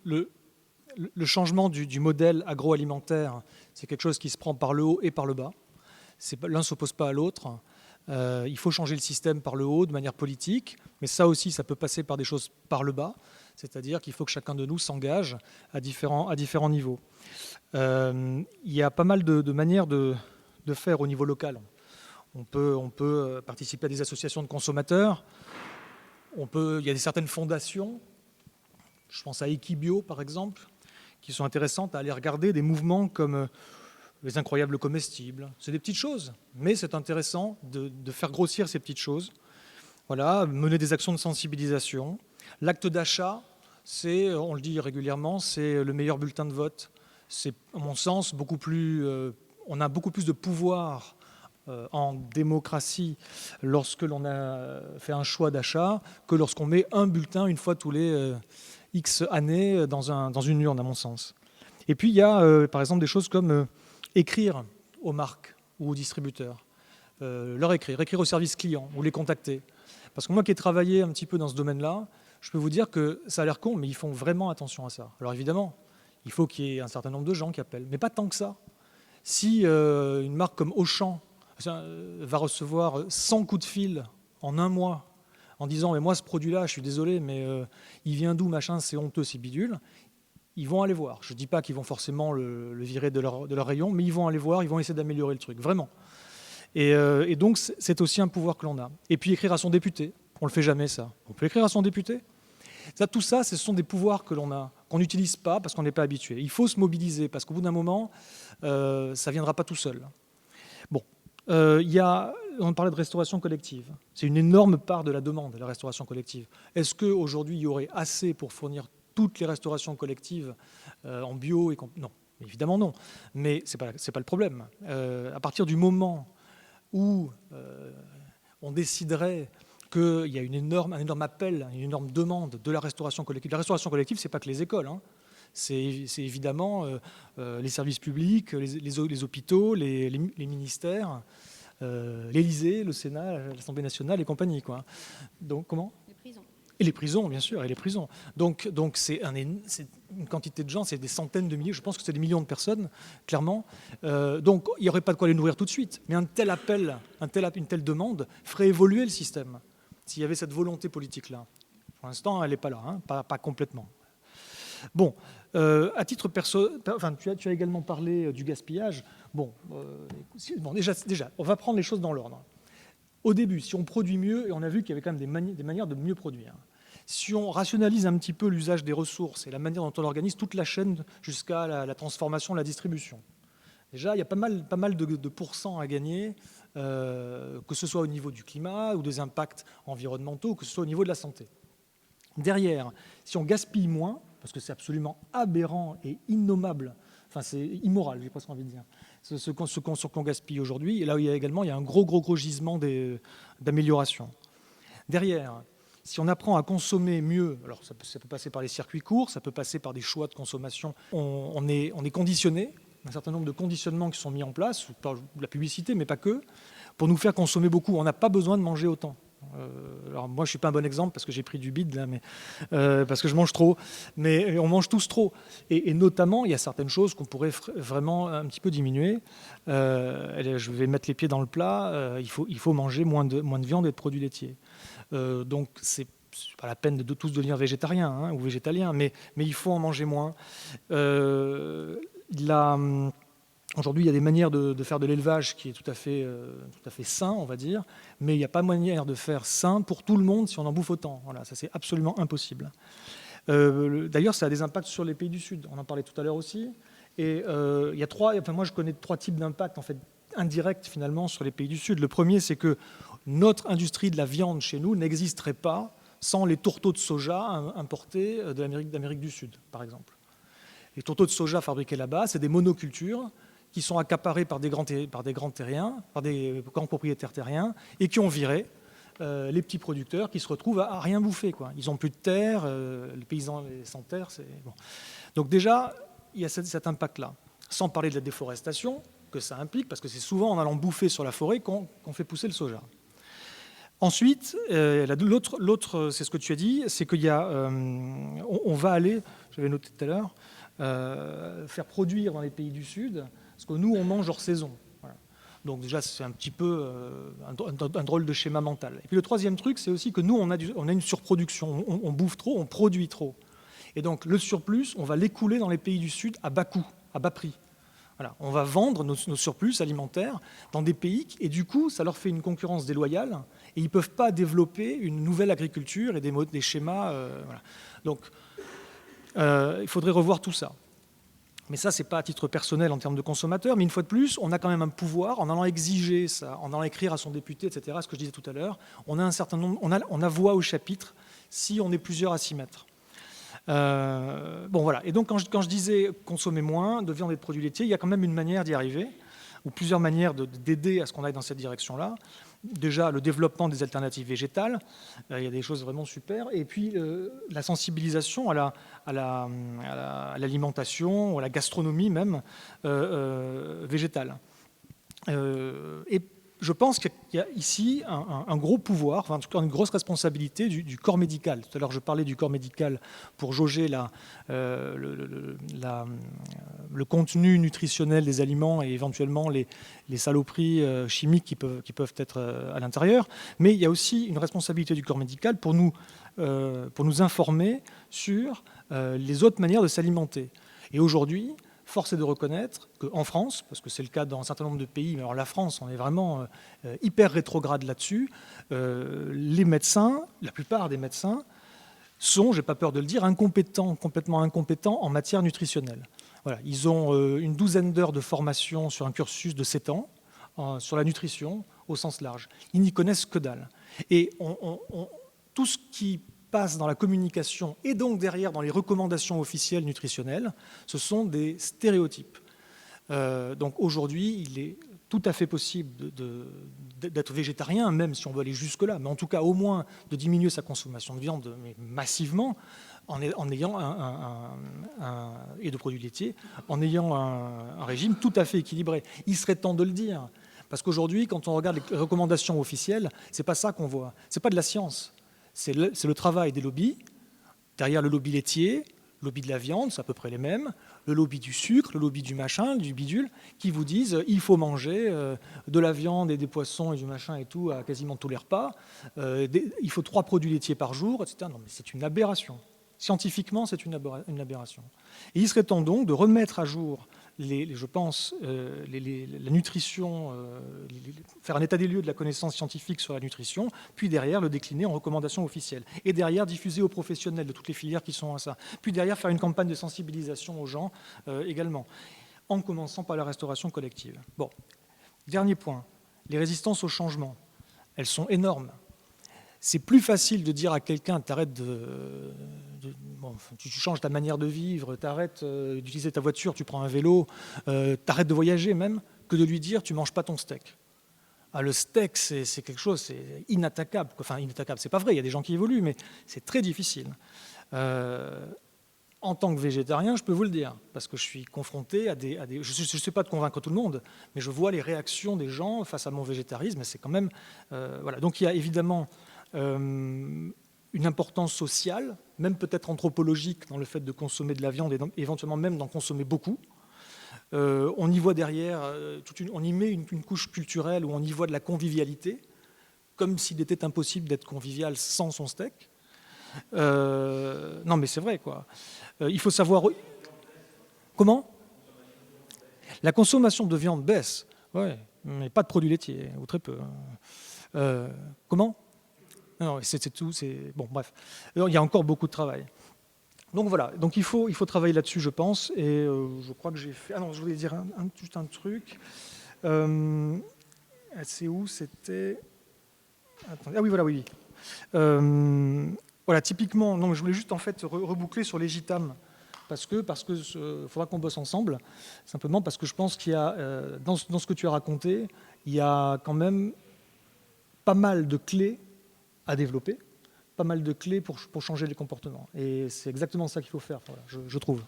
le changement du modèle agroalimentaire, c'est quelque chose qui se prend par le haut et par le bas. L'un ne s'oppose pas à l'autre. Il faut changer le système par le haut de manière politique, mais ça aussi, ça peut passer par des choses par le bas, c'est-à-dire qu'il faut que chacun de nous s'engage à différents niveaux. Il y a pas mal de manières de faire au niveau local. On peut participer à des associations de consommateurs, il y a certaines fondations, je pense à Equibio par exemple, qui sont intéressantes à aller regarder des mouvements comme les incroyables comestibles. C'est des petites choses, mais c'est intéressant de faire grossir ces petites choses. Voilà, mener des actions de sensibilisation. L'acte d'achat, on le dit régulièrement, c'est le meilleur bulletin de vote. C'est, à mon sens, on a beaucoup plus de pouvoir en démocratie lorsque l'on a fait un choix d'achat que lorsqu'on met un bulletin une fois tous les X années dans une urne, à mon sens. Et puis, il y a, par exemple, des choses comme écrire aux marques ou aux distributeurs, leur écrire au service client ou les contacter. Parce que moi qui ai travaillé un petit peu dans ce domaine-là, je peux vous dire que ça a l'air con, mais ils font vraiment attention à ça. Alors évidemment, il faut qu'il y ait un certain nombre de gens qui appellent, mais pas tant que ça. Si une marque comme Auchan va recevoir 100 coups de fil en un mois en disant « mais moi ce produit-là, je suis désolé, mais il vient d'où, machin, c'est honteux, c'est bidule », ils vont aller voir. Je ne dis pas qu'ils vont forcément le virer de leur rayon, mais ils vont aller voir, ils vont essayer d'améliorer le truc, vraiment. Et donc, c'est aussi un pouvoir que l'on a. Et puis, écrire à son député. On ne le fait jamais, ça. On peut écrire à son député. Tout ça, ce sont des pouvoirs que l'on a, qu'on n'utilise pas parce qu'on n'est pas habitué. Il faut se mobiliser, parce qu'au bout d'un moment, ça ne viendra pas tout seul. Bon, on parlait de restauration collective. C'est une énorme part de la demande, la restauration collective. Est-ce qu'aujourd'hui, il y aurait assez pour fournir toutes les restaurations collectives en bio Non, évidemment non. Mais ce n'est pas le problème. À partir du moment où on déciderait qu'il y a un énorme appel, une énorme demande de la restauration collective. La restauration collective, ce n'est pas que les écoles. C'est évidemment les services publics, les hôpitaux, les ministères, l'Élysée, le Sénat, l'Assemblée nationale et compagnie, quoi. Donc, comment ? Les prisons. Et les prisons, bien sûr, et les prisons. Donc c'est une quantité de gens, c'est des centaines de milliers, je pense que c'est des millions de personnes, clairement. Donc il n'y aurait pas de quoi les nourrir tout de suite. Mais un tel appel, une telle demande ferait évoluer le système, s'il y avait cette volonté politique-là. Pour l'instant, elle n'est pas là, pas complètement. Bon, à titre perso, tu as également parlé du gaspillage. Bon, déjà, on va prendre les choses dans l'ordre. Au début, si on produit mieux, et on a vu qu'il y avait quand même des manières de mieux produire, si on rationalise un petit peu l'usage des ressources et la manière dont on organise toute la chaîne jusqu'à la transformation, la distribution, déjà, il y a pas mal de pourcents à gagner, que ce soit au niveau du climat ou des impacts environnementaux, que ce soit au niveau de la santé. Derrière, si on gaspille moins, parce que c'est absolument aberrant et innommable, enfin c'est immoral, j'ai presque envie de dire, ce qu'on gaspille aujourd'hui, et là où il y a un gros gisement d'amélioration. Derrière, si on apprend à consommer mieux, alors ça peut passer par les circuits courts, ça peut passer par des choix de consommation, on est conditionné, un certain nombre de conditionnements qui sont mis en place, ou par la publicité, mais pas que, pour nous faire consommer beaucoup. On n'a pas besoin de manger autant. Alors moi, je ne suis pas un bon exemple parce que j'ai pris du bide, là, mais, parce que je mange trop. Mais on mange tous trop. Et notamment, il y a certaines choses qu'on pourrait vraiment un petit peu diminuer. Je vais mettre les pieds dans le plat. Il faut manger moins de viande et de produits laitiers. Donc, c'est pas la peine de tous devenir végétariens ou végétaliens, mais il faut en manger moins. Aujourd'hui, il y a des manières de faire de l'élevage qui est tout à fait sain, on va dire, mais il n'y a pas manière de faire sain pour tout le monde si on en bouffe autant. Voilà, ça c'est absolument impossible. D'ailleurs, ça a des impacts sur les pays du Sud. On en parlait tout à l'heure aussi. Et il y a moi je connais 3 types d'impacts en fait indirects finalement sur les pays du Sud. Le premier, c'est que notre industrie de la viande chez nous n'existerait pas sans les tourteaux de soja importés d'Amérique du Sud, par exemple. Les tourteaux de soja fabriqués là-bas, c'est des monocultures qui sont accaparés par des grands terriens, par des grands propriétaires terriens, et qui ont viré les petits producteurs qui se retrouvent à rien bouffer, quoi. Ils n'ont plus de terre, les paysans sans terre. Bon. Donc déjà, il y a cet impact-là. Sans parler de la déforestation que ça implique, parce que c'est souvent en allant bouffer sur la forêt qu'on fait pousser le soja. Ensuite, l'autre, c'est ce que tu as dit, c'est qu'il y a, on va aller, j'avais noté tout à l'heure, faire produire dans les pays du Sud ce que nous, on mange hors saison. Voilà. Donc déjà, c'est un petit peu un drôle de schéma mental. Et puis le troisième truc, c'est aussi que nous, on a une surproduction, on bouffe trop, on produit trop. Et donc le surplus, on va l'écouler dans les pays du Sud à bas coût, à bas prix. Voilà, on va vendre nos surplus alimentaires dans des pays et du coup, ça leur fait une concurrence déloyale et ils ne peuvent pas développer une nouvelle agriculture et des schémas. Voilà. Donc, il faudrait revoir tout ça. Mais ça, ce n'est pas à titre personnel en termes de consommateur, mais une fois de plus, on a quand même un pouvoir en allant exiger ça, en allant écrire à son député, etc., ce que je disais tout à l'heure. On a un certain nombre, on a voix au chapitre si on est plusieurs à s'y mettre. Bon voilà, et donc quand je disais consommer moins de viande et de produits laitiers, il y a quand même une manière d'y arriver, ou plusieurs manières d'aider à ce qu'on aille dans cette direction-là. Déjà, le développement des alternatives végétales, il y a des choses vraiment super, et puis la sensibilisation à l'alimentation, à la gastronomie même végétale. Et je pense qu'il y a ici un gros pouvoir, enfin en tout cas une grosse responsabilité du corps médical. Tout à l'heure, je parlais du corps médical pour jauger le contenu nutritionnel des aliments et éventuellement les saloperies chimiques qui peuvent être à l'intérieur. Mais il y a aussi une responsabilité du corps médical pour nous informer sur les autres manières de s'alimenter. Et aujourd'hui, force est de reconnaître qu'en France, parce que c'est le cas dans un certain nombre de pays, mais alors la France, on est vraiment hyper rétrograde là-dessus, les médecins, la plupart des médecins, sont, j'ai pas peur de le dire, complètement incompétents en matière nutritionnelle. Voilà, ils ont une douzaine d'heures de formation sur un cursus de 7 ans, sur la nutrition au sens large. Ils n'y connaissent que dalle. Et tout ce qui passe dans la communication et donc derrière dans les recommandations officielles nutritionnelles, ce sont des stéréotypes. Donc aujourd'hui, il est tout à fait possible d'être végétarien, même si on veut aller jusque-là, mais en tout cas au moins de diminuer sa consommation de viande mais massivement en ayant et de produits laitiers, en ayant un régime tout à fait équilibré. Il serait temps de le dire, parce qu'aujourd'hui, quand on regarde les recommandations officielles, c'est pas ça qu'on voit, c'est pas de la science. C'est le travail des lobbies. Derrière le lobby laitier, le lobby de la viande, c'est à peu près les mêmes, le lobby du sucre, le lobby du machin, du bidule, qui vous disent il faut manger de la viande et des poissons et du machin et tout à quasiment tous les repas. Il faut 3 produits laitiers par jour, etc. Non, mais c'est une aberration. Scientifiquement, c'est une aberration. Et il serait temps donc de remettre à jour, je pense, la nutrition, faire un état des lieux de la connaissance scientifique sur la nutrition, puis derrière le décliner en recommandations officielles. Et derrière diffuser aux professionnels de toutes les filières qui sont à ça. Puis derrière faire une campagne de sensibilisation aux gens également, en commençant par la restauration collective. Bon, dernier point, les résistances au changement, elles sont énormes. C'est plus facile de dire à quelqu'un t'arrêtes tu changes ta manière de vivre, t'arrêtes d'utiliser ta voiture, tu prends un vélo, t'arrêtes de voyager même, que de lui dire tu manges pas ton steak. Ah, le steak, c'est quelque chose, c'est inattaquable. Enfin, inattaquable, c'est pas vrai, il y a des gens qui évoluent, mais c'est très difficile. En tant que végétarien, je peux vous le dire, parce que je suis confronté à des je ne sais pas de convaincre tout le monde, mais je vois les réactions des gens face à mon végétarisme, et c'est quand même... voilà. Donc il y a évidemment une importance sociale, même peut-être anthropologique, dans le fait de consommer de la viande et éventuellement même d'en consommer beaucoup. On y voit derrière, on y met une couche culturelle où on y voit de la convivialité, comme s'il était impossible d'être convivial sans son steak. Non, mais c'est vrai, quoi. Il faut savoir... Comment ? La consommation de viande baisse, ouais, mais pas de produits laitiers, ou très peu. Comment ? Non, c'est tout. Bon, bref. Alors, il y a encore beaucoup de travail. Donc voilà. Donc il faut travailler là-dessus, je pense. Et je crois que j'ai fait. Ah non, je voulais dire juste un truc. C'est où c'était ? Attendez. Ah oui, voilà, oui. Voilà, typiquement. Non, mais je voulais juste en fait reboucler sur les GITAM. Parce que faudra qu'on bosse ensemble. Simplement parce que je pense qu'il y a dans ce que tu as raconté, il y a quand même pas mal de clés à développer, pas mal de clés pour changer les comportements. Et c'est exactement ça qu'il faut faire, voilà, je trouve.